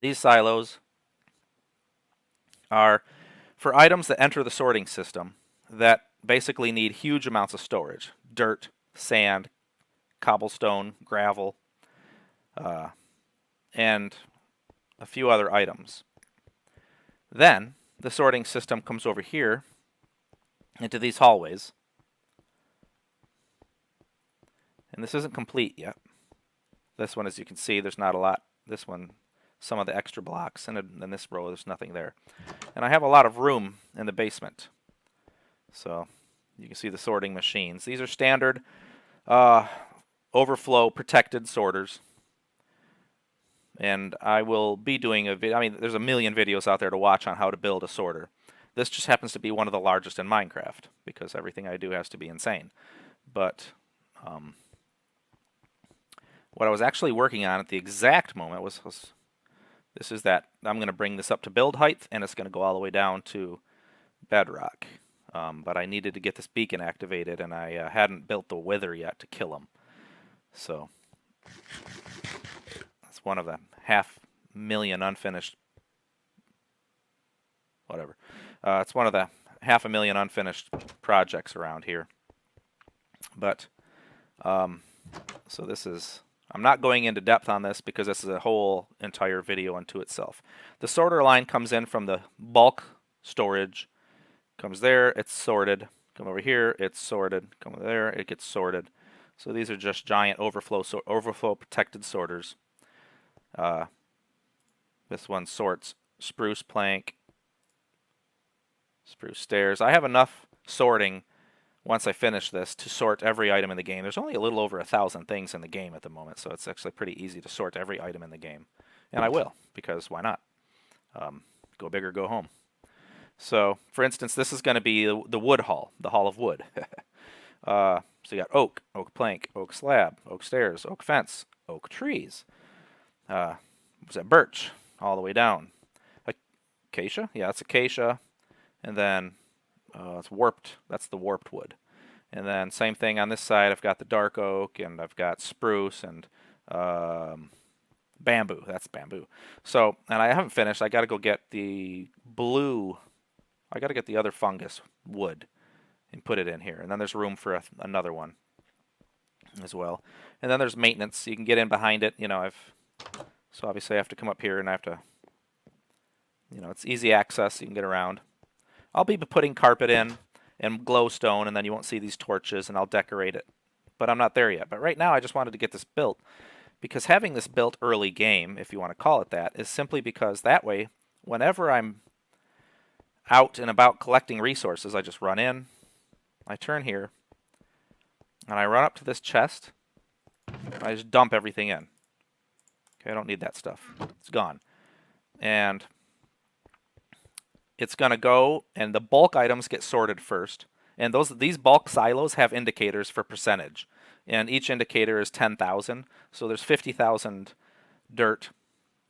These silos are for items that enter the sorting system that basically need huge amounts of storage: dirt, sand, cobblestone, gravel, uh, and a few other items. Then the sorting system comes over here into these hallways, and this isn't complete yet. This one, as you can see, there's not a lot. This one, some of the extra blocks, and in this row, there's nothing there. And I have a lot of room in the basement. So you can see the sorting machines. These are standard overflow protected sorters. And I will be doing a video. I mean, there's a million videos out there to watch on how to build a sorter. This just happens to be one of the largest in Minecraft because everything I do has to be insane. But what I was actually working on at the exact moment was this is that I'm going to bring this up to build height, and it's going to go all the way down to bedrock. But I needed to get this beacon activated, and I hadn't built the wither yet to kill him. So that's one of the 500,000 unfinished. Whatever. It's one of the 500,000 unfinished projects around here. But so this is. I'm not going into depth on this because this is a whole entire video unto itself. The sorter line comes in from the bulk storage. Comes there, it's sorted. Come over here, it's sorted. Come over there, it gets sorted. So these are just giant overflow protected sorters. This one sorts spruce plank, spruce stairs. I have enough sorting once I finish this to sort every item in the game. There's only a little over 1,000 things in the game at the moment, so it's actually pretty easy to sort every item in the game. And I will, because why not? Go big or go home. So, for instance, this is going to be the wood hall, the hall of wood. So you got oak, oak plank, oak slab, oak stairs, oak fence, oak trees. Was that birch all the way down? Acacia? Yeah, it's acacia. And then it's warped. That's the warped wood. And then same thing on this side. I've got the dark oak, and I've got spruce and bamboo. That's bamboo. So, and I haven't finished. I got to go get the blue. I got to get the other fungus wood and put it in here. And then there's room for another one as well. And then there's maintenance. You can get in behind it. You know, so obviously I have to come up here and I have to, you know, it's easy access. You can get around. I'll be putting carpet in and glowstone, and then you won't see these torches, and I'll decorate it. But I'm not there yet. But right now I just wanted to get this built, because having this built early game, if you want to call it that, is simply because that way, whenever I'm out and about collecting resources, I just run in, I turn here, and I run up to this chest. I just dump everything in. Okay, I don't need that stuff. It's gone. And it's going to go, and the bulk items get sorted first. And these bulk silos have indicators for percentage. And each indicator is 10,000. So there's 50,000 dirt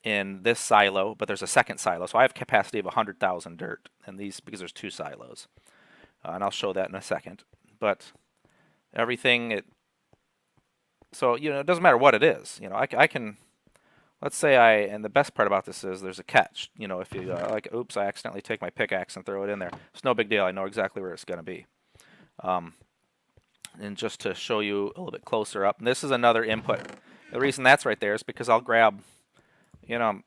in this silo, but there's a second silo. So I have capacity of 100,000 dirt in these because there's two silos. And I'll show that in a second. But everything, so, you know, it doesn't matter what it is. You know, I can, let's say and the best part about this is there's a catch. You know, if you, like, oops, I accidentally take my pickaxe and throw it in there. It's no big deal. I know exactly where it's going to be. And just to show you a little bit closer up, and this is another input. The reason that's right there is because I'll grab, you know,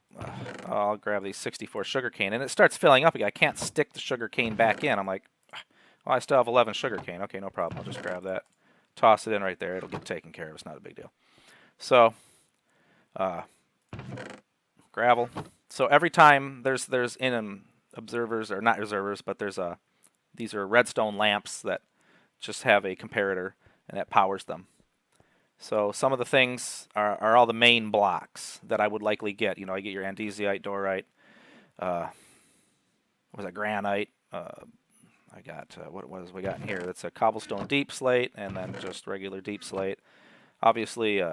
I'll grab these 64 sugarcane, and it starts filling up again. I can't stick the sugarcane back in. I'm like, well, I still have 11 sugarcane. Okay, no problem. I'll just grab that, toss it in right there. It'll get taken care of. It's not a big deal. So, gravel. So every time there's in observers, or not observers, but these are redstone lamps that just have a comparator, and that powers them. So some of the things are all the main blocks that I would likely get. You know, I get your andesite, dorite, what was it, granite. I got, what was we got in here? That's a cobblestone deep slate, and then just regular deep slate. Obviously,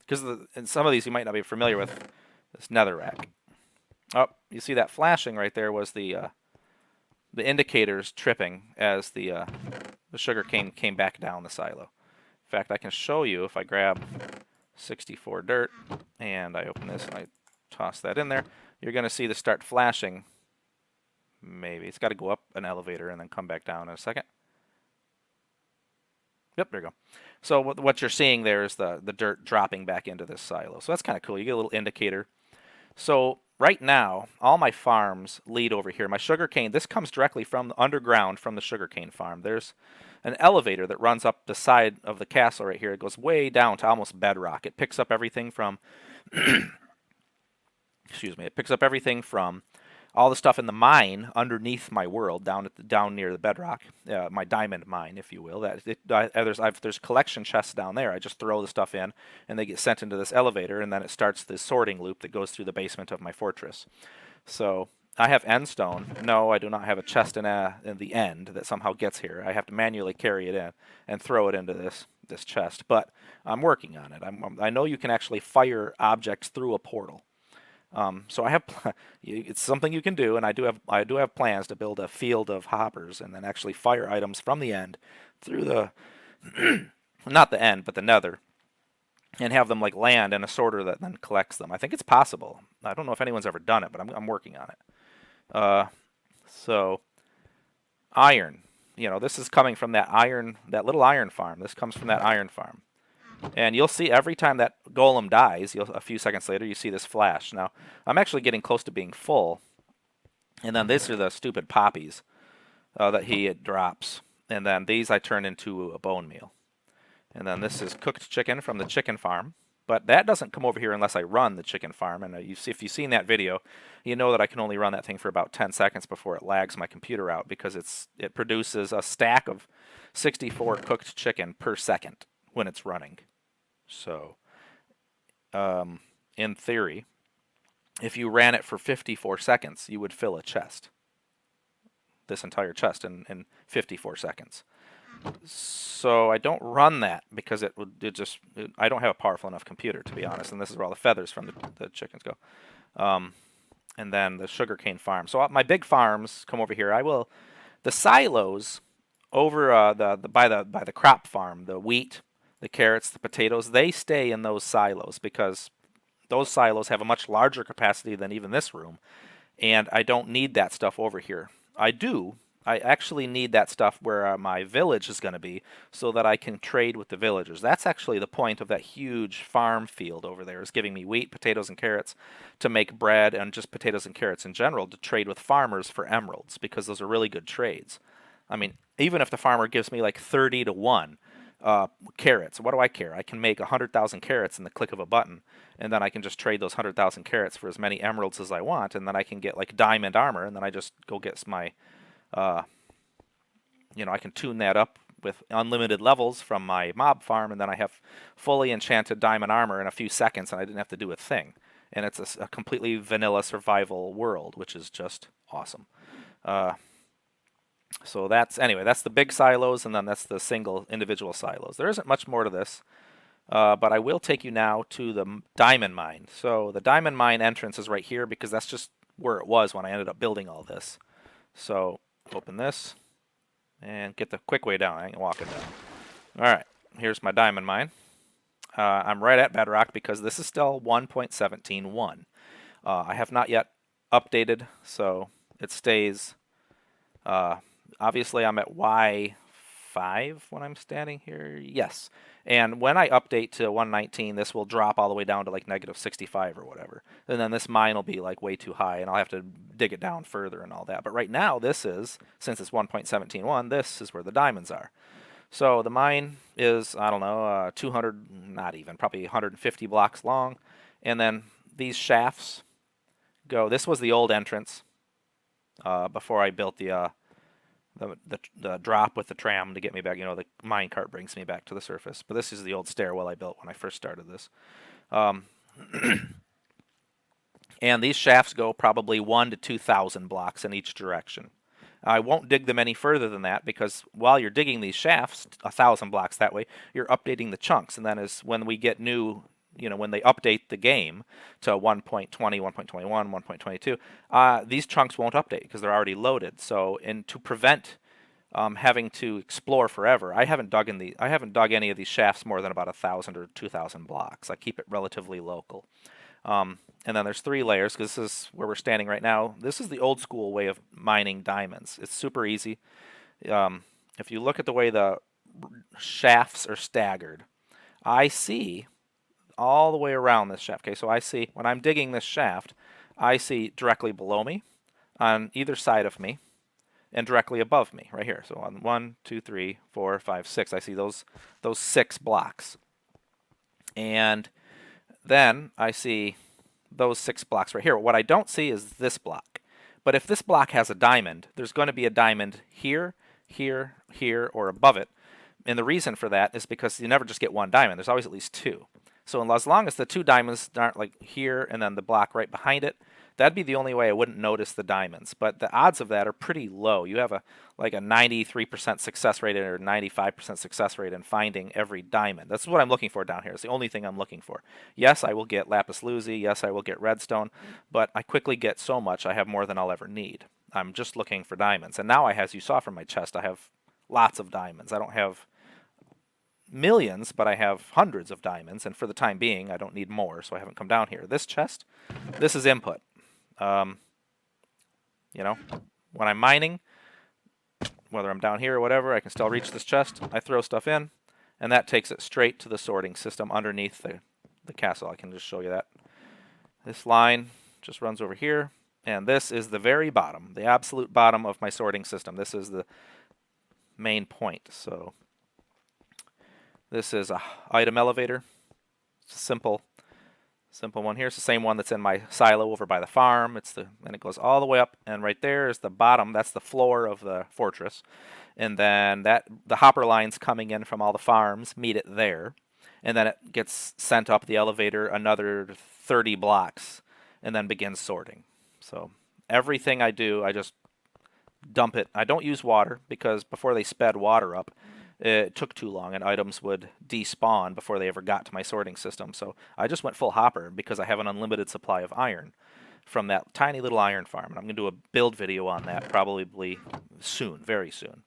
because in some of these you might not be familiar with, this netherrack. Oh, you see that flashing right there was the indicators tripping as the sugar cane came back down the silo. In fact, I can show you if I grab 64 dirt and I open this and I toss that in there. You're going to see this start flashing. Maybe. It's got to go up an elevator and then come back down in a second. Yep, there you go. So what you're seeing there is the dirt dropping back into this silo. So that's kind of cool. You get a little indicator. So right now, all my farms lead over here. My sugarcane, this comes directly from the underground from the sugarcane farm. There's an elevator that runs up the side of the castle right here. It goes way down to almost bedrock. It picks up everything from, excuse me, it picks up everything from all the stuff in the mine underneath my world, down near the bedrock, my diamond mine, if you will. There's collection chests down there. I just throw the stuff in, and they get sent into this elevator, and then it starts this sorting loop that goes through the basement of my fortress. So I have endstone. No, I do not have a chest in the end that somehow gets here. I have to manually carry it in and throw it into this chest. But I'm working on it. I know you can actually fire objects through a portal. So I have it's something you can do, and I do have plans to build a field of hoppers and then actually fire items from the end through the not the end, but the nether, and have them like land in a sorter that then collects them. I think it's possible. I don't know if anyone's ever done it, but I'm working on it. So iron, this is coming from that little iron farm. This comes from that iron farm. And you'll see every time that golem dies, a few seconds later, you see this flash. Now, I'm actually getting close to being full. And then these are the stupid poppies that he drops. And then these I turn into a bone meal. And then this is cooked chicken from the chicken farm. But that doesn't come over here unless I run the chicken farm. And if you've seen that video, you know that I can only run that thing for about 10 seconds before it lags my computer out, because it produces a stack of 64 cooked chicken per second when it's running. So, in theory, if you ran it for 54 seconds, you would fill a chest. This entire chest in 54 seconds. So I don't run that because I don't have a powerful enough computer, to be honest. And this is where all the feathers from the chickens go. And then the sugarcane farm. So my big farms come over here. The silos over by the crop farm, the wheat, the carrots, the potatoes, they stay in those silos because those silos have a much larger capacity than even this room, and I don't need that stuff over here. I actually need that stuff where my village is going to be so that I can trade with the villagers. That's actually the point of that huge farm field over there, is giving me wheat, potatoes, and carrots to make bread, and just potatoes and carrots in general to trade with farmers for emeralds, because those are really good trades. I mean, even if the farmer gives me like 30 to 1, carrots, what do I care? I can make 100,000 carrots in the click of a button, and then I can just trade those 100,000 carrots for as many emeralds as I want, and then I can get like diamond armor, and then I just go get my, I can tune that up with unlimited levels from my mob farm, and then I have fully enchanted diamond armor in a few seconds, and I didn't have to do a thing. And it's a completely vanilla survival world, which is just awesome. So that's the big silos, and then that's the single individual silos. There isn't much more to this, but I will take you now to the diamond mine. So the diamond mine entrance is right here, because that's just where it was when I ended up building all this. So open this and get the quick way down. I ain't walking down. All right, here's my diamond mine. I'm right at bedrock because this is still 1.17.1. I have not yet updated, so it stays. Obviously, I'm at Y5 when I'm standing here. Yes. And when I update to 119, this will drop all the way down to like -65 or whatever. And then this mine will be like way too high, and I'll have to dig it down further and all that. But right now, since it's 1.17.1, this is where the diamonds are. So the mine is, I don't know, 200, not even, probably 150 blocks long. And then these shafts go, this was the old entrance before I built the drop with the tram to get me back. The mine cart brings me back to the surface. But this is the old stairwell I built when I first started this. And these shafts go probably 1,000 to 2,000 blocks in each direction. I won't dig them any further than that, because while you're digging these shafts 1,000 blocks that way, you're updating the chunks. And then when we get new, when they update the game to 1.20, 1.21, 1.22, these chunks won't update because they're already loaded. So, and to prevent having to explore forever, I haven't dug any of these shafts more than about 1,000 or 2,000 blocks. I keep it relatively local. And then there's 3 layers because this is where we're standing right now. This is the old school way of mining diamonds. It's super easy. If you look at the way the shafts are staggered, I see all the way around this shaft. Okay, so I see when I'm digging this shaft, I see directly below me, on either side of me, and directly above me, right here. So on 1, 2, 3, 4, 5, 6, I see those 6 blocks. And then I see those 6 blocks right here. What I don't see is this block. But if this block has a diamond, there's going to be a diamond here, here, here, or above it. And the reason for that is because you never just get 1 diamond. There's always at least 2. So as long as the 2 diamonds aren't like here and then the block right behind it, that'd be the only way I wouldn't notice the diamonds. But the odds of that are pretty low. You have like a 93% success rate or 95% success rate in finding every diamond. That's what I'm looking for down here. It's the only thing I'm looking for. Yes, I will get lapis lazuli. Yes, I will get redstone. But I quickly get so much, I have more than I'll ever need. I'm just looking for diamonds. And now, as you saw from my chest, I have lots of diamonds. I don't have millions, but I have hundreds of diamonds, and for the time being, I don't need more, so I haven't come down here. This chest, this is input. You know, when I'm mining, whether I'm down here or whatever, I can still reach this chest. I throw stuff in, and that takes it straight to the sorting system underneath the castle. I can just show you that. This line just runs over here, and this is the very bottom, the absolute bottom of my sorting system. This is the main point, so this is a item elevator. It's a simple one here. It's the same one that's in my silo over by the farm. And it goes all the way up, and right there is the bottom. That's the floor of the fortress. And then the hopper lines coming in from all the farms meet it there. And then it gets sent up the elevator another 30 blocks and then begins sorting. So everything I do, I just dump it. I don't use water because before they sped water up, it took too long and items would despawn before they ever got to my sorting system. So I just went full hopper because I have an unlimited supply of iron from that tiny little iron farm. And I'm going to do a build video on that probably soon, very soon.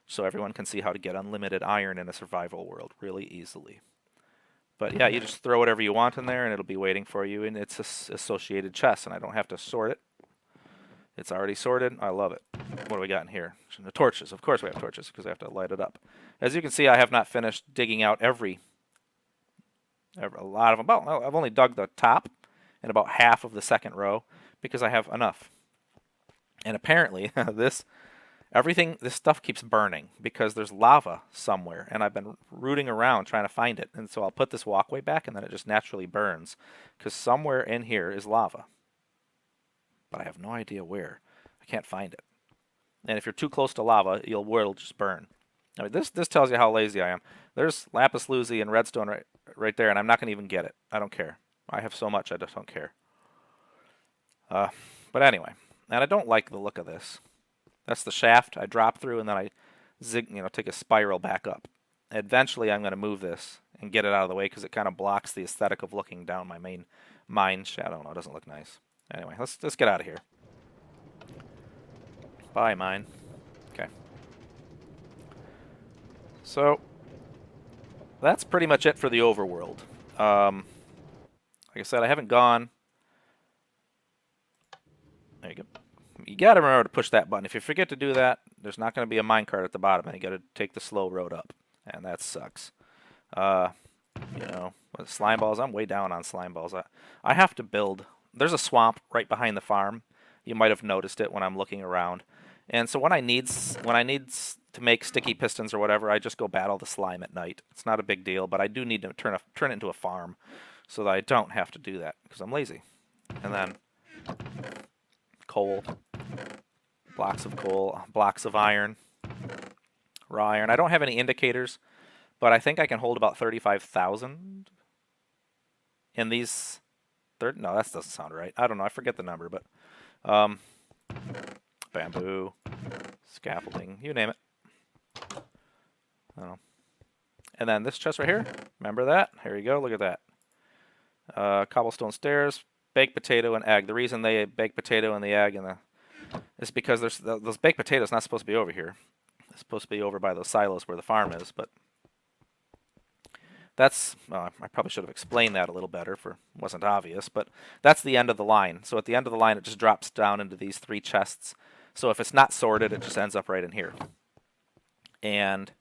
So everyone can see how to get unlimited iron in a survival world really easily. But yeah, you just throw whatever you want in there and it'll be waiting for you in its associated chest, and I don't have to sort it. It's already sorted. I love it. What do we got in here? The torches. Of course we have torches because I have to light it up. As you can see, I have not finished digging out a lot of them. Well, I've only dug the top and about half of the second row because I have enough. And apparently this stuff keeps burning because there's lava somewhere, and I've been rooting around trying to find it. And so I'll put this walkway back, and then it just naturally burns because somewhere in here is lava. But I have no idea where. I can't find it. And if you're too close to lava, will just burn. I mean, this tells you how lazy I am. There's lapis lazuli and redstone right there, and I'm not going to even get it. I don't care. I have so much, I just don't care. But anyway, and I don't like the look of this. That's the shaft I drop through, and then I take a spiral back up. Eventually, I'm going to move this and get it out of the way because it kind of blocks the aesthetic of looking down my main mine shaft. I don't know. It doesn't look nice. Anyway, let's get out of here. Bye, mine. Okay. So that's pretty much it for the overworld. Like I said, I haven't gone. There you go. You got to remember to push that button. If you forget to do that, there's not going to be a minecart at the bottom, and you got to take the slow road up, and that sucks. With slime balls, I'm way down on slime balls. I have to build. There's a swamp right behind the farm. You might have noticed it when I'm looking around. And so when I need to make sticky pistons or whatever, I just go battle the slime at night. It's not a big deal, but I do need to turn it into a farm so that I don't have to do that because I'm lazy. And then coal, blocks of coal, blocks of iron, raw iron. I don't have any indicators, but I think I can hold about 35,000 in these. No, that doesn't sound right. I don't know. I forget the number, but bamboo, scaffolding, you name it. I don't know. And then this chest right here. Remember that? Here you go. Look at that. Cobblestone stairs, baked potato, and egg. The reason they baked potato and the egg is because those baked potatoes not supposed to be over here. It's supposed to be over by those silos where the farm is, but That's, I probably should have explained that a little better if it wasn't obvious, but that's the end of the line. So at the end of the line, it just drops down into these 3 chests. So if it's not sorted, it just ends up right in here. And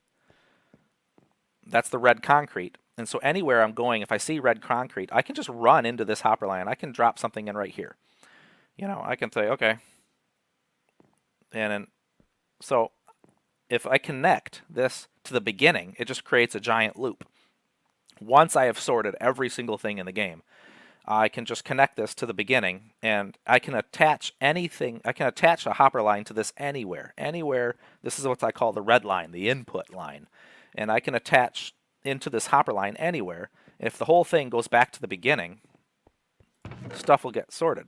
that's the red concrete. And so anywhere I'm going, if I see red concrete, I can just run into this hopper line. I can drop something in right here. You know, I can say, okay. And then, so if I connect this to the beginning, it just creates a giant loop. Once I have sorted every single thing in the game, I can just connect this to the beginning, and I can attach anything. I can attach a hopper line to this anywhere. Anywhere. This is what I call the red line, the input line. And I can attach into this hopper line anywhere. If the whole thing goes back to the beginning, stuff will get sorted.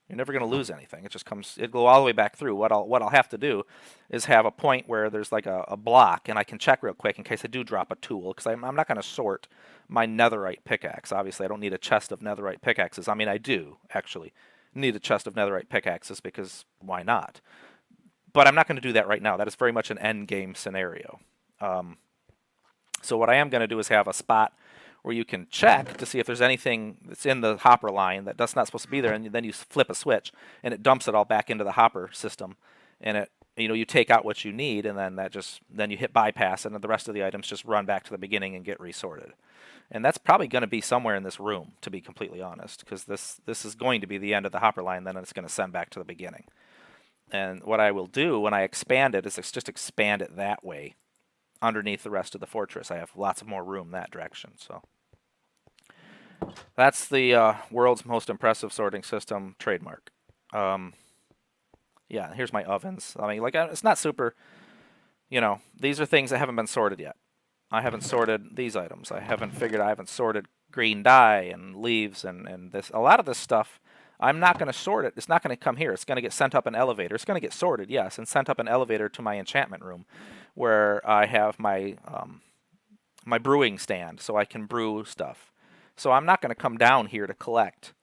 You're never going to lose anything. It just comes, it'll go all the way back through. What I'll have to do is have a point where there's like a block, and I can check real quick in case I do drop a tool, because I'm not going to sort my netherite pickaxe. Obviously, I don't need a chest of netherite pickaxes. I mean, I do, actually, need a chest of netherite pickaxes, because why not? But I'm not going to do that right now. That is very much an end game scenario. So what I am going to do is have a spot where you can check to see if there's anything that's in the hopper line that's not supposed to be there, and then you flip a switch, and it dumps it all back into the hopper system, and it, you know, you take out what you need, and then then you hit bypass, and then the rest of the items just run back to the beginning and get resorted. And that's probably going to be somewhere in this room, to be completely honest, because this is going to be the end of the hopper line, then it's going to send back to the beginning. And what I will do when I expand it is just expand it that way underneath the rest of the fortress. I have lots of more room that direction. So that's the world's most impressive sorting system trademark. Yeah, here's my ovens. I mean, like, it's not super, you know, these are things that haven't been sorted yet. I haven't sorted these items. I haven't sorted green dye and leaves and this. A lot of this stuff, I'm not going to sort it. It's not going to come here. It's going to get sent up an elevator. It's going to get sorted, yes, and sent up an elevator to my enchantment room, where I have my my brewing stand, so I can brew stuff. So I'm not going to come down here to collect,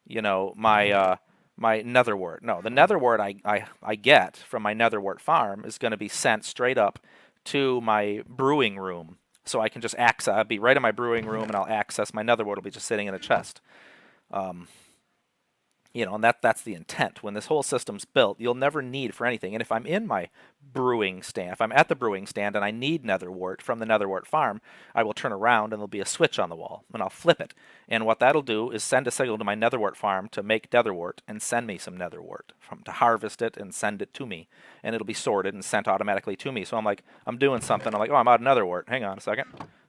you know, my my netherwort. No, the netherwort I get from my netherwort farm is going to be sent straight up to my brewing room, so I can just access. I'll be right in my brewing room, and I'll access my netherwort. Will be just sitting in a chest. You know, and that's the intent. When this whole system's built, you'll never need for anything. And if I'm in my brewing stand, if I'm at the brewing stand and I need netherwort from the netherwort farm, I will turn around and there'll be a switch on the wall, and I'll flip it. And what that'll do is send a signal to my netherwort farm to make netherwort and send me some netherwort, to harvest it and send it to me. And it'll be sorted and sent automatically to me. So I'm like, I'm doing something. I'm like, oh, I'm out of netherwort. Hang on a second.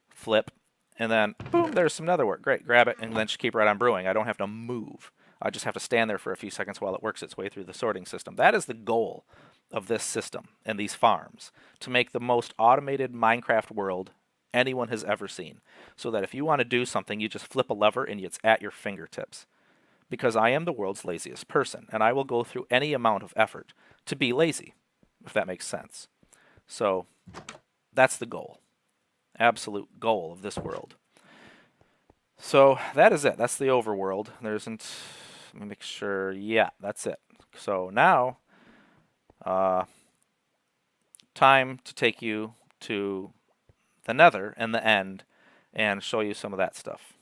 Flip. And then, boom, there's some netherwort. Great, grab it, and then just keep right on brewing. I don't have to move. I just have to stand there for a few seconds while it works its way through the sorting system. That is the goal of this system and these farms, to make the most automated Minecraft world anyone has ever seen. So that if you want to do something, you just flip a lever and it's at your fingertips. Because I am the world's laziest person, and I will go through any amount of effort to be lazy, if that makes sense. So that's the goal. Absolute goal of this world. So that is it. That's the overworld. There isn't. Let me make sure. Yeah, that's it. So now, time to take you to the Nether and the end, and show you some of that stuff.